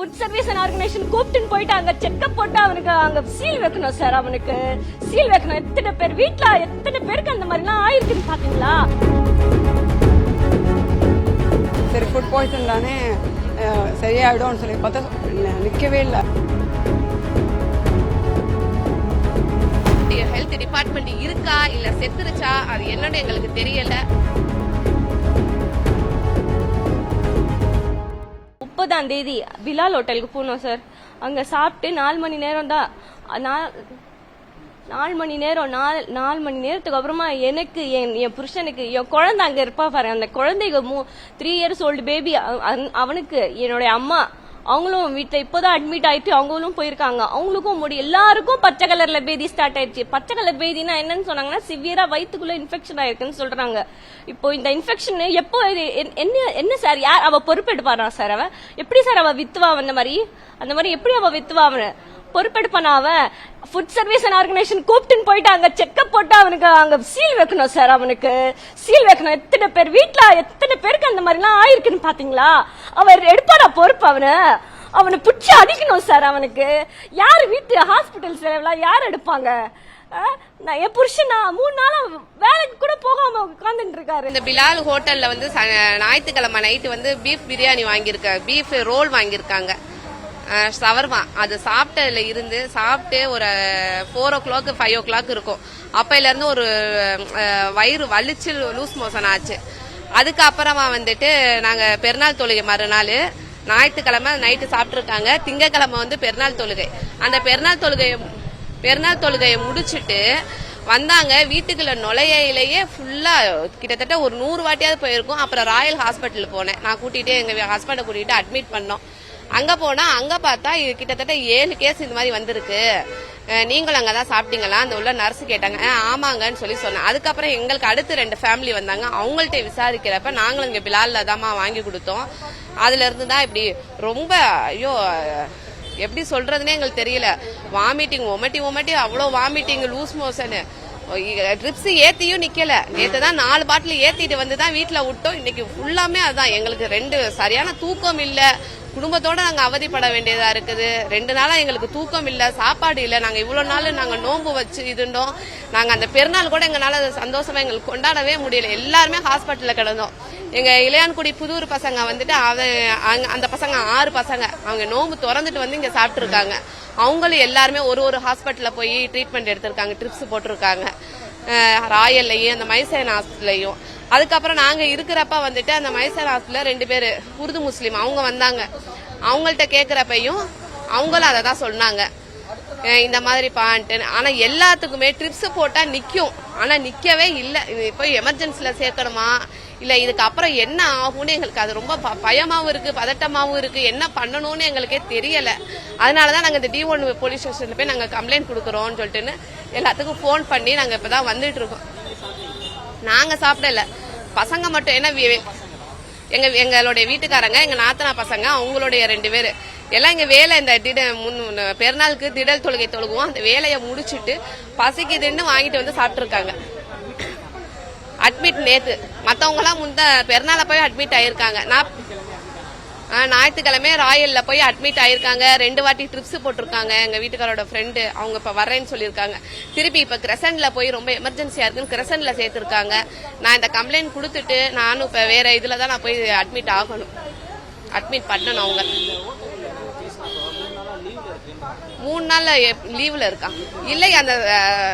Food service and organisation கூப்பிட்டுன்னு போயிட்டு அங்க checkup போட்டு அவனுக்கு அங்க சீல் வைக்கணும் சார். அவனுக்கு சீல் வைக்கணும். எத்தனை பேர் வீட்டுல எத்தனை பேருக்கு அந்த மாதிரி எல்லாம் ஆயிருக்குன்னு பாத்தீங்களா? சரி ஃபுட் பாய்சன் தானே சரியாயிடும்னு சொல்லி பார்த்தா நிற்கவே இல்லை. ஹெல்த் டிபார்ட்மெண்ட் இருக்கா இல்ல செத்துருச்சா அது என்னன்னு எங்களுக்கு தெரியல. 30ஆம் தேதி பிலால் ஹோட்டலுக்கு போனோம் சார். அங்க சாப்பிட்டு 4 மணி நேரம் தான் 4 மணி நேரம் 4 மணி நேரத்துக்கு அப்புறமா எனக்கு என் புருஷனுக்கு என் குழந்தை அங்க இருப்பா பாரு. அந்த குழந்தைக்கு 3 இயர்ஸ் ஓல்டு பேபி அவனுக்கு என்னுடைய அம்மா அவங்களும் வீட்டுல இப்போதான் அட்மிட் ஆயிட்டு அவங்களும் போயிருக்காங்க. அவங்களுக்கும் எல்லாருக்கும் பச்சை கலர்ல பேதி ஸ்டார்ட் ஆயிடுச்சு. பச்சை கலர் பேதினா என்னன்னு சொன்னாங்கன்னா சிவியரா வயிற்றுக்குள்ள இன்ஃபெக்ஷன் ஆயிருக்குன்னு சொல்றாங்க. இப்போ இந்த இன்ஃபெக்ஷன் எப்போ என்ன சார் யார் அவ பொறுப்பெடுப்பாரா சார்? அவ எப்படி சார் அவ வித்துவா? அந்த மாதிரி எப்படி அவ வித்துவா? அவனு பொறுப்பெடுப்பானா? அவன் ஃபுட் சர்வீஸ் அண்ட் ஆர்கனைசேஷன் கூப்பிட்டுன்னு போயிட்டு அங்க செக்அப் போட்டு அவனுக்கு அங்க சீல் வைக்கணும் சார். அவனுக்கு சீல் வைக்கணும். எத்தனை பேர் வீட்டுல எத்தனை பேருக்கு அந்த மாதிரி எல்லாம் ஆயிருக்குன்னு பாத்தீங்களா? அவர் எடுப்பாரா பொறுப்பு? அவனை பிடிச்சி அடிக்கணும் சார். அவனுக்கு யாரு வீட்டு ஹாஸ்பிட்டல் செலவுலாம் யார் எடுப்பாங்க? என் புருஷன் 3 நாளா வேலைக்கு கூட போகாம உட்கார்ந்துட்டு இருக்காரு. இந்த பிலால் ஹோட்டல்ல வந்து ஞாயிற்றுக்கிழமை நைட்டு வந்து பீஃப் பிரியாணி வாங்கியிருக்காங்க, பீஃப் ரோல் வாங்கியிருக்காங்க, சவர்மா. அது சாப்பிட்டதுல இருந்து சாப்பிட்டு ஒரு 4 o'clock 5 o'clock இருக்கும். அப்பையில இருந்து ஒரு வயிறு வலிச்சு லூஸ் மோஷன் ஆச்சு. அதுக்கப்புறமா வந்துட்டு நாங்க பெருநாள் தொழுகை மறுநாள் ஞாயிற்றுக்கிழமை நைட்டு சாப்பிட்டுருக்காங்க. திங்கக்கிழமை வந்து பெருநாள் தொழுகை. அந்த பெருநாள் தொழுகையை முடிச்சுட்டு வந்தாங்க. வீட்டுக்குள்ள நுழையிலேயே ஃபுல்லா கிட்டத்தட்ட ஒரு 100 வாட்டியாவது போயிருக்கும். அப்புறம் ராயல் ஹாஸ்பிட்டல் போனேன். நான் கூட்டிட்டு எங்க ஹஸ்பண்டை கூட்டிட்டு அட்மிட் பண்ணோம். அங்க போனா அங்க பார்த்தா கிட்டத்தட்ட 7 கேஸ் இந்த மாதிரி வந்திருக்கு. நீங்களும் அங்கதான் சாப்பிட்டீங்களா? அந்த உள்ள நர்ஸ் கேட்டாங்க. ஆமாங்கன்னு சொல்லி சொன்னேன். அதுக்கப்புறம் எங்களுக்கு அடுத்து 2 ஃபேமிலி வந்தாங்க. அவங்கள்ட்ட விசாரிக்கிறப்ப நாங்களும் இங்க பிலால்ல தாமா வாங்கி கொடுத்தோம். அதுல இருந்து தான் இப்படி ரொம்ப ஐயோ எப்படி சொல்றதுன்னே எங்களுக்கு தெரியல. வாமிட்டிங் ஒமட்டி அவ்வளவு வாமிட்டிங் லூஸ் மோஷனு. ட்ரிப்ஸ் ஏத்தியும் நிக்கல. நேத்து தான் 4 பாட்டில் ஏத்திட்டு வந்துதான் வீட்டுல விட்டோம். இன்னைக்கு ஃபுல்லாமே அதுதான். எங்களுக்கு 2 சரியான தூக்கம் இல்ல. குடும்பத்தோட நாங்க அவதிப்பட வேண்டியதா இருக்குது. 2 நாளா எங்களுக்கு தூக்கம் இல்ல, சாப்பாடு இல்ல. நாங்க இவ்வளவு நாள் நாங்க நோன்பு வச்சு இருந்தோம். நாங்க அந்த பெருநாள் கூட எங்களால சந்தோஷமா எங்களுக்கு கொண்டாடவே முடியல. எல்லாருமே ஹாஸ்பிட்டல்ல கிடந்தோம். எங்க இளையான்குடி புதூர் பசங்க வந்துட்டு அந்த பசங்க 6 பசங்க அவங்க நோன்பு திறந்துட்டு வந்து இங்க சாப்பிட்டு இருக்காங்க. அவங்களும் எல்லாருமே ஒரு ஹாஸ்பிட்டல்ல போய் ட்ரீட்மெண்ட் எடுத்திருக்காங்க, ட்ரிப்ஸ் போட்டிருக்காங்க. ராயல்லையும் அந்த மைசேன் ஹாஸ்பிட்டல்லையும். அதுக்கப்புறம் நாங்க இருக்கிறப்ப வந்துட்டு அந்த மைசேன் ஹாஸ்பிட்டல்ல 2 பேரு உருது முஸ்லீம் அவங்க வந்தாங்க. அவங்கள்ட்ட கேக்குறப்பையும் அவங்களும் அதை தான் சொன்னாங்க, இந்த மாதிரி பான்ட்டு. ஆனா எல்லாத்துக்குமே ட்ரிப்ஸ் போட்டா நிக்கும், ஆனா நிக்கவே இல்ல. போய் எமர்ஜென்சில சேர்க்கணுமா இல்ல இதுக்கு அப்புறம் என்ன ஆகும்னு எங்களுக்கு அது ரொம்ப பயமாவும் இருக்கு, பதட்டமாவும் இருக்கு. என்ன பண்ணணும்னு எங்களுக்கே தெரியல. அதனாலதான் நாங்க இந்த D1 போலீஸ் ஸ்டேஷன்ல போய் நாங்க கம்ப்ளைண்ட் கொடுக்கறோம்னு சொல்லிட்டு எல்லாத்துக்கும் போன் பண்ணி நாங்க இப்பதான் வந்துட்டு இருக்கோம். நாங்க சாப்பிடல, பசங்க மட்டும். ஏன்னா எங்களுடைய வீட்டுக்காரங்க, எங்க நாத்தனா பசங்க, அவங்களுடைய 2 பேரு எல்லாம் இங்க வேலை இந்த பெருநாளுக்கு திடல் தொழுகை தொழுகுவோம். அந்த வேலையை முடிச்சுட்டு பசிக்குதுன்னு வாங்கிட்டு வந்து சாப்பிட்டு இருக்காங்க. அட்மிட் நேத்து மத்தவங்க எல்லாம் பெருநாள போய் அட்மிட் ஆயிருக்காங்க. ஞாயிற்றுக்கிழமை ராயல்ல போய் அட்மிட் ஆயிருக்காங்க. 2 வாட்டி ட்ரிப்ஸ் போட்டிருக்காங்க. எங்க வீட்டுக்காரோட ஃப்ரெண்டு அவங்க இப்ப வர்றேன்னு சொல்லியிருக்காங்க. திருப்பி இப்ப கிரசன்ட்ல போய் ரொம்ப எமர்ஜென்சியா இருக்குன்னு கிரசன்ட்ல சேர்த்திருக்காங்க. நான் இந்த கம்ப்ளைண்ட் கொடுத்துட்டு நானும் இப்ப வேற இதுலதான் நான் போய் அட்மிட் ஆகணும், அட்மிட் பண்ணணும். அவங்க 3 நாள்ல லீவ்ல இருக்கான். இல்லை, அந்த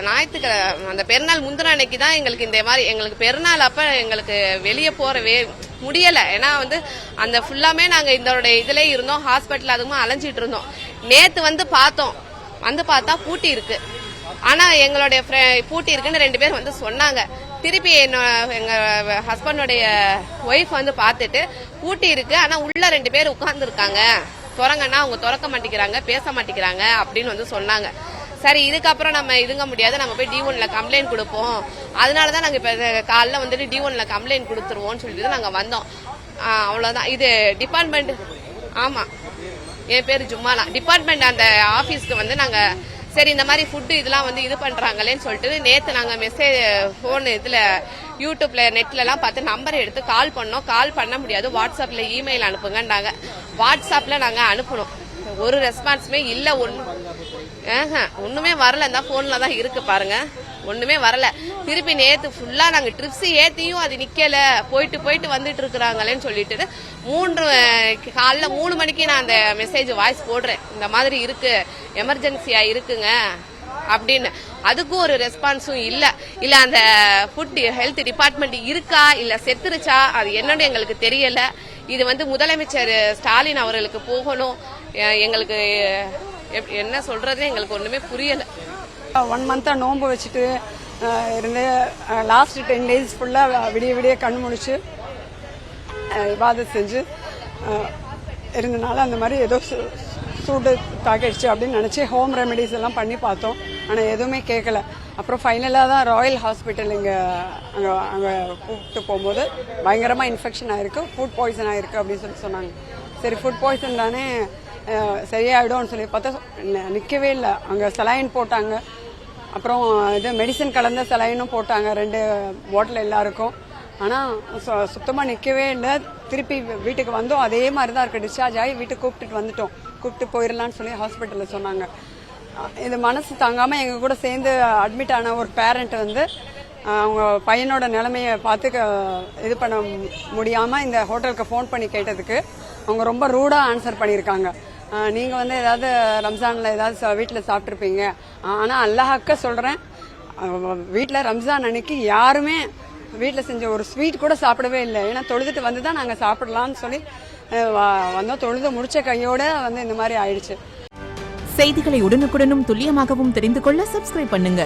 ஞாயிற்றுக்கிழமை அந்த பெருநாள் முந்தின அன்னைக்கு தான் எங்களுக்கு இந்த மாதிரி எங்களுக்கு பெருநாள் அப்ப எங்களுக்கு வெளியே போறவே முடியல. ஏன்னா வந்து அந்த ஃபுல்லாமே நாங்க இதோட இதுல இருந்தோம், ஹாஸ்பிட்டல் அதுவும் அலைஞ்சிட்டு இருந்தோம். நேத்து வந்து பார்த்தோம், வந்து பார்த்தா பூட்டி இருக்கு. ஆனா எங்களுடைய பூட்டி இருக்குன்னு 2 பேர் வந்து சொன்னாங்க. திருப்பி எங்க ஹஸ்பண்டோடைய ஒய்ஃப் வந்து பார்த்துட்டு பூட்டி இருக்கு, ஆனா உள்ள 2 பேர் உட்கார்ந்து இருக்காங்க, திறங்கன்னா அவங்க திறக்க மாட்டேங்கிறாங்க, பேச மாட்டேங்கிறாங்க அப்படின்னு வந்து சொன்னாங்க. சரி, இதுக்கப்புறம் நம்ம இதுங்க முடியாது, நம்ம போய் D1ல கம்ப்ளைண்ட் கொடுப்போம். அதனாலதான் நாங்க இப்ப காலைல வந்துட்டு D1ல கம்ப்ளைண்ட் கொடுத்துருவோம்னு சொல்லிட்டு நாங்க வந்தோம். அவ்வளவுதான். இது டிபார்ட்மெண்ட். ஆமா, என் பேரு ஜும்மாலா. டிபார்ட்மெண்ட் அந்த ஆபீஸ்க்கு வந்து நாங்க சரி இந்த மாதிரி ஃபுட்டு இதெல்லாம் வந்து இது பண்றாங்களேன்னு சொல்லிட்டு நேத்து நாங்க மெசேஜ் போன் இதுல யூடியூப்ல நெட்லலாம் பார்த்து நம்பர் எடுத்து கால் பண்ணோம். கால் பண்ண முடியாது, வாட்ஸ்அப்ல இமெயில் அனுப்புங்கன்னாங்க. வாட்ஸ்அப்ல நாங்க அனுப்பணும், ஒரு ரெஸ்பான்ஸுமே இல்ல. ஒண்ணுமே வரல. இந்த போன்ல தான் இருக்கு பாருங்க, ஒண்ணுமே வரல. திருப்பி நேத்து ஃபுல்லா நாங்க ட்ரிப்ஸ் ஏத்தியும் அது நிக்கல, போயிட்டு வந்துட்டு இருக்கிறாங்களேன்னு சொல்லிட்டு காலைல 3 மணிக்கு நான் அந்த மெசேஜ் வாய்ஸ் போடுறேன், இந்த மாதிரி இருக்கு, எமர்ஜென்சியா இருக்குங்க அப்படின்னு. அதுக்கும் ஒரு ரெஸ்பான்ஸும் இல்ல. அந்த ஃபுட் ஹெல்த் டிபார்ட்மெண்ட் இருக்கா இல்ல செத்துருச்சா அது என்னன்னு எங்களுக்கு தெரியல. இது வந்து முதலமைச்சர் ஸ்டாலின் அவர்களுக்கு போகணும். எங்களுக்கு என்ன சொல்றது எங்களுக்கு ஒண்ணுமே புரியல. 1 மந்த்தா நோன்பு வச்சுட்டு இருந்து லாஸ்ட் 10 days ஃபுல்லா விடிய கண் முழிச்சு இபாதத் செஞ்சு இருந்தனால அந்த மாதிரி ஏதோ சூடு தாக்கிடுச்சு அப்படின்னு நினைச்சு ஹோம் ரெமெடிஸ் எல்லாம் பண்ணி பார்த்தோம். ஆனால் எதுவுமே கேட்கல. அப்புறம் ஃபைனலாக தான் ராயல் ஹாஸ்பிட்டல் இங்கே அங்கே கூப்பிட்டு போகும்போது பயங்கரமாக இன்ஃபெக்ஷன் ஆயிருக்கு, ஃபுட் பாய்சன் ஆயிருக்கு அப்படின்னு சொன்னாங்க. சரி ஃபுட் பாய்சன் தானே சரியாயிடும்னு சொல்லி பார்த்தா நிற்கவே இல்லை. அங்கே சலைன் போட்டாங்க, அப்புறம் இது மெடிசன் கலந்த சலைனும் போட்டாங்க 2 பாட்டில் எல்லாருக்கும். ஆனால் சுத்தமாக நிற்கவே இல்லை. திருப்பி வீட்டுக்கு வந்தோம், அதே மாதிரி தான் இருக்கு. டிஸ்சார்ஜ் ஆகி வீட்டுக்கு கூப்பிட்டு போயிடலான்னு சொல்லி ஹாஸ்பிட்டலில் சொன்னாங்க. இது மனசு தாங்காமல் எங்கள் கூட சேர்ந்து அட்மிட் ஆன ஒரு பேரண்ட் வந்து அவங்க பையனோட நிலைமையை பார்த்து இது பண்ண முடியாமல் இந்த ஹோட்டலுக்கு ஃபோன் பண்ணி கேட்டதுக்கு அவங்க ரொம்ப ரூடாக ஆன்சர் பண்ணியிருக்காங்க. நீங்கள் வந்து ஏதாவது ரம்ஜானில் ஏதாவது வீட்டில் சாப்பிட்ருப்பீங்க, ஆனால் அல்லாஹ்க்க சொல்கிறேன், வீட்டில் ரம்ஜான் அன்னைக்கு யாருமே வீட்டில் செஞ்ச ஒரு ஸ்வீட் கூட சாப்பிடவே இல்லை. ஏன்னா தொழுதுட்டு வந்து தான் நாங்கள் சாப்பிடலாம்னு சொல்லி வந்தோம். தொழுது முடிச்ச கையோட வந்து இந்த மாதிரி ஆயிடுச்சு. செய்திகளை உடனுக்குடனும் துல்லியமாகவும் தெரிந்து கொள்ள சப்ஸ்கிரைப் பண்ணுங்க.